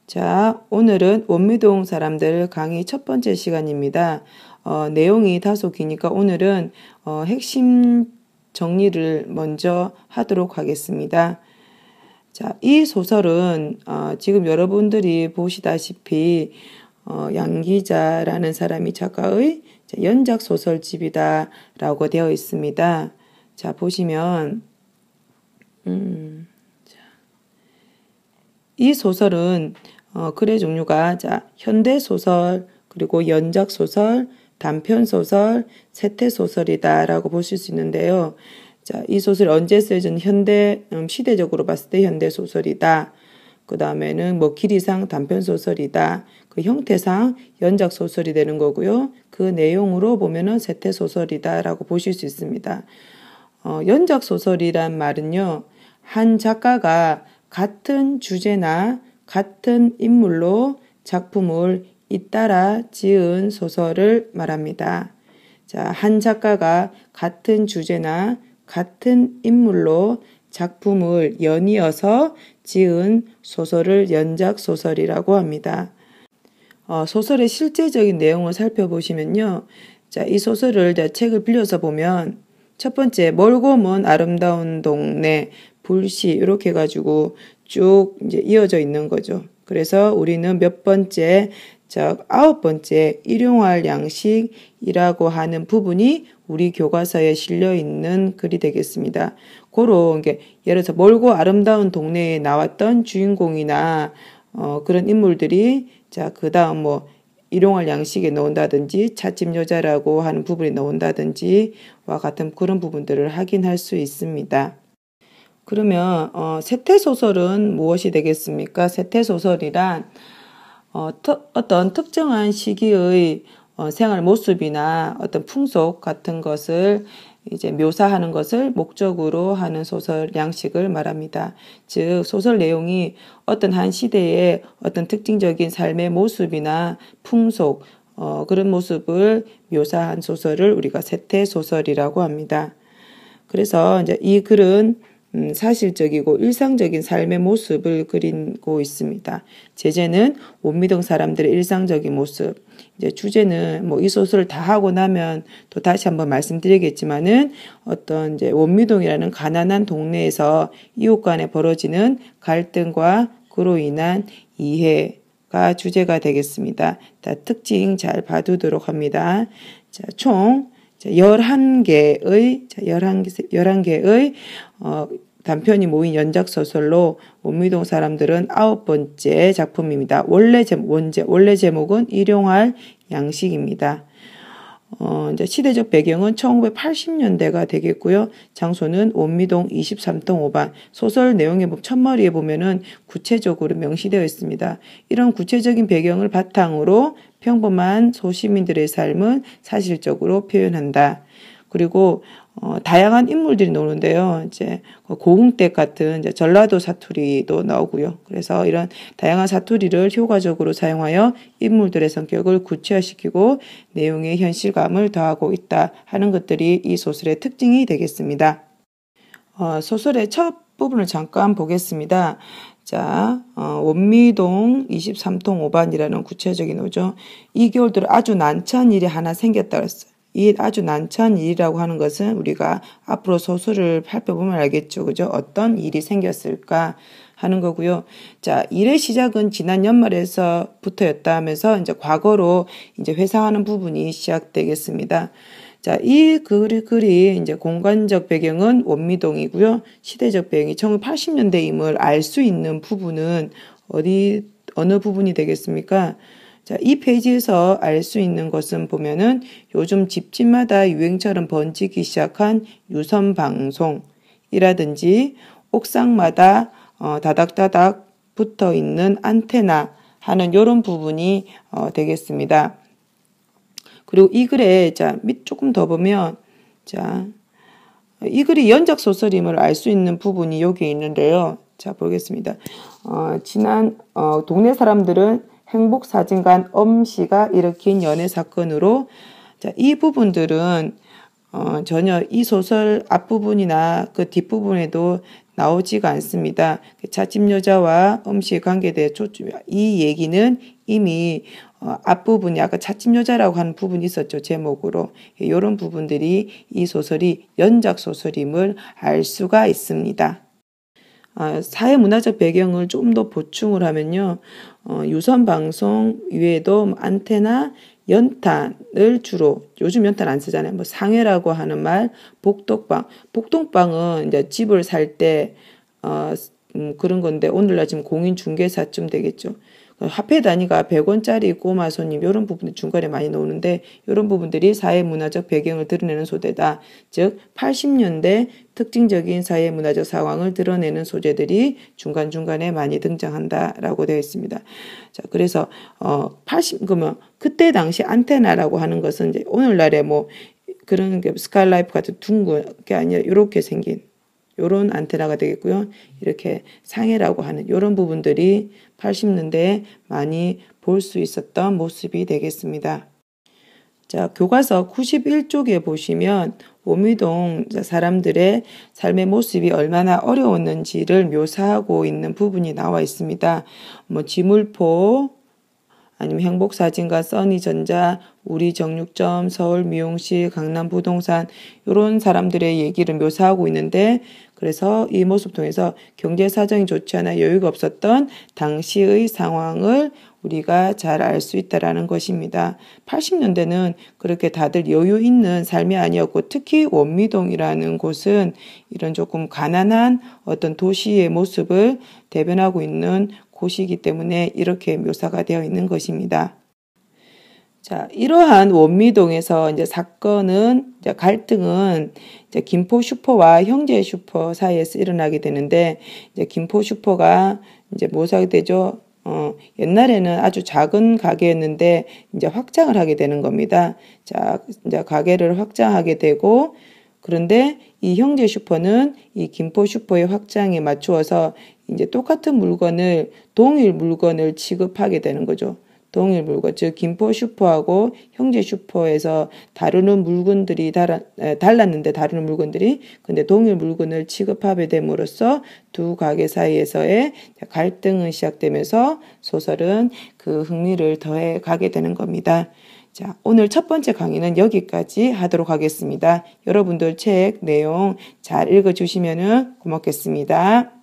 자, 오늘은 원미동 사람들 강의 첫 번째 시간입니다. 내용이 다소 기니까 오늘은 핵심 정리를 먼저 하도록 하겠습니다. 자, 이 소설은 지금 여러분들이 보시다시피 양기자라는 사람이 작가의 연작 소설집이다 라고 되어 있습니다. 자, 보시면 이 소설은 글의 종류가 현대소설, 그리고 연작소설, 단편소설, 세태소설이다 라고 보실 수 있는데요. 자, 이 소설이 언제 쓰여진 시대적으로 봤을 때 현대소설이다. 그 다음에는 길이상 단편소설이다. 그 형태상 연작소설이 되는 거고요. 그 내용으로 보면은 세태소설이다 라고 보실 수 있습니다. 연작소설이란 말은요, 한 작가가 같은 주제나 같은 인물로 작품을 잇따라 지은 소설을 말합니다. 자, 한 작가가 같은 주제나 같은 인물로 작품을 연이어서 지은 소설을 연작소설이라고 합니다. 소설의 실제적인 내용을 살펴보시면요. 자, 이 소설을 책을 빌려서 보면 첫 번째, 멀고 먼 아름다운 동네, 불시 이렇게 해가지고 쭉 이제 이어져 있는 거죠. 그래서 우리는 몇 번째, 아홉 번째 일용할 양식이라고 하는 부분이 우리 교과서에 실려 있는 글이 되겠습니다. 그런 게 예를 들어서 멀고 아름다운 동네에 나왔던 주인공이나 그런 인물들이 그 다음 일용할 양식에 나온다든지 찻집 여자라고 하는 부분이 나온다든지와 같은 그런 부분들을 확인할 수 있습니다. 그러면 세태소설은 무엇이 되겠습니까? 세태소설이란 어떤 특정한 시기의 생활 모습이나 어떤 풍속 같은 것을 이제 묘사하는 것을 목적으로 하는 소설 양식을 말합니다. 즉 소설 내용이 어떤 한 시대의 어떤 특징적인 삶의 모습이나 풍속 그런 모습을 묘사한 소설을 우리가 세태소설이라고 합니다. 그래서 이제 이 글은 사실적이고 일상적인 삶의 모습을 그리고 있습니다. 제재는 원미동 사람들의 일상적인 모습. 이제 주제는 이 소설을 다 하고 나면 또 다시 한번 말씀드리겠지만은 어떤 이제 원미동이라는 가난한 동네에서 이웃 간에 벌어지는 갈등과 그로 인한 이해가 주제가 되겠습니다. 특징 잘 봐두도록 합니다. 자, 총 11개의 단편이 모인 연작소설로 원미동 사람들은 9번째 작품입니다. 원래 제목은 일용할 양식입니다. 이제 시대적 배경은 1980년대가 되겠고요. 장소는 원미동 23동 5반. 소설 내용의 첫머리에 보면은 구체적으로 명시되어 있습니다. 이런 구체적인 배경을 바탕으로 평범한 소시민들의 삶은 사실적으로 표현한다. 그리고 다양한 인물들이 나오는데요. 이제 고흥댁 같은 이제 전라도 사투리도 나오고요. 그래서 이런 다양한 사투리를 효과적으로 사용하여 인물들의 성격을 구체화시키고 내용의 현실감을 더하고 있다 하는 것들이 이 소설의 특징이 되겠습니다. 소설의 첫 부분을 잠깐 보겠습니다. 자, 원미동 23동 5반이라는 구체적인 오죠. 이 겨울들은 아주 난처한 일이 하나 생겼다 그랬어요. 이 아주 난처한 일이라고 하는 것은 우리가 앞으로 소설을 살펴보면 알겠죠. 그죠? 어떤 일이 생겼을까 하는 거고요. 자, 일의 시작은 지난 연말에서부터였다 하면서 이제 과거로 이제 회상하는 부분이 시작되겠습니다. 자, 이 글이 이제 공간적 배경은 원미동이고요. 시대적 배경이 1980년대임을 알 수 있는 부분은 어느 부분이 되겠습니까? 자, 이 페이지에서 알 수 있는 것은 보면은 요즘 집집마다 유행처럼 번지기 시작한 유선 방송이라든지 옥상마다 다닥다닥 붙어 있는 안테나 하는 이런 부분이 되겠습니다. 그리고 이 글에 조금 더 보면 이 글이 연작 소설임을 알 수 있는 부분이 여기 있는데요. 자, 보겠습니다. 지난 동네 사람들은 행복사진관 엄씨가 일으킨 연애 사건으로 이 부분들은 전혀 이 소설 앞부분이나 그 뒷부분에도 나오지가 않습니다. 찻집 여자와 음식에 관계된 초점, 이 얘기는 이미 앞부분이 아까 찻집 여자라고 하는 부분이 있었죠. 제목으로. 이런 부분들이 이 소설이 연작 소설임을 알 수가 있습니다. 사회문화적 배경을 좀 더 보충을 하면요. 유선방송 외에도 안테나, 연탄을 주로, 요즘 연탄 안 쓰잖아요. 뭐 상해라고 하는 말, 복덕방. 복덕방은 이제 집을 살 때, 그런 건데, 오늘날 지금 공인중개사쯤 되겠죠. 화폐 단위가 100원짜리 꼬마 손님 이런 부분이 중간에 많이 나오는데 이런 부분들이 사회문화적 배경을 드러내는 소재다. 즉 80년대 특징적인 사회문화적 상황을 드러내는 소재들이 중간중간에 많이 등장한다라고 되어 있습니다. 자, 그래서 그러면 그때 당시 안테나라고 하는 것은 이제 오늘날의 뭐 그런 게 스카이라이프 같은 둥근 게 아니라 이렇게 생긴 요런 안테나가 되겠고요. 이렇게 상해라고 하는 요런 부분들이 80년대에 많이 볼 수 있었던 모습이 되겠습니다. 자, 교과서 91쪽에 보시면 오미동 사람들의 삶의 모습이 얼마나 어려웠는지를 묘사하고 있는 부분이 나와 있습니다. 뭐 지물포, 아니면 행복사진과 써니전자, 우리정육점, 서울미용실, 강남부동산 이런 사람들의 얘기를 묘사하고 있는데 그래서 이 모습 통해서 경제사정이 좋지 않아 여유가 없었던 당시의 상황을 우리가 잘 알 수 있다라는 것입니다. 80년대는 그렇게 다들 여유 있는 삶이 아니었고 특히 원미동이라는 곳은 이런 조금 가난한 어떤 도시의 모습을 대변하고 있는 곳이기 때문에 이렇게 묘사가 되어 있는 것입니다. 자, 이러한 원미동에서 이제 사건은, 이제 갈등은 이제 김포 슈퍼와 형제 슈퍼 사이에서 일어나게 되는데, 이제 김포 슈퍼가 이제 뭐가 되죠? 옛날에는 아주 작은 가게였는데, 이제 확장을 하게 되는 겁니다. 자, 이제 가게를 확장하게 되고, 그런데 이 형제 슈퍼는 이 김포 슈퍼의 확장에 맞추어서 이제 똑같은 물건을, 동일 물건을 취급하게 되는 거죠. 동일 물건, 즉 김포 슈퍼하고 형제 슈퍼에서 다루는 물건들이 달랐는데 다루는 물건들이 근데 동일 물건을 취급하게 됨으로써 두 가게 사이에서의 갈등은 시작되면서 소설은 그 흥미를 더해 가게 되는 겁니다. 자, 오늘 첫 번째 강의는 여기까지 하도록 하겠습니다. 여러분들 책 내용 잘 읽어주시면 고맙겠습니다.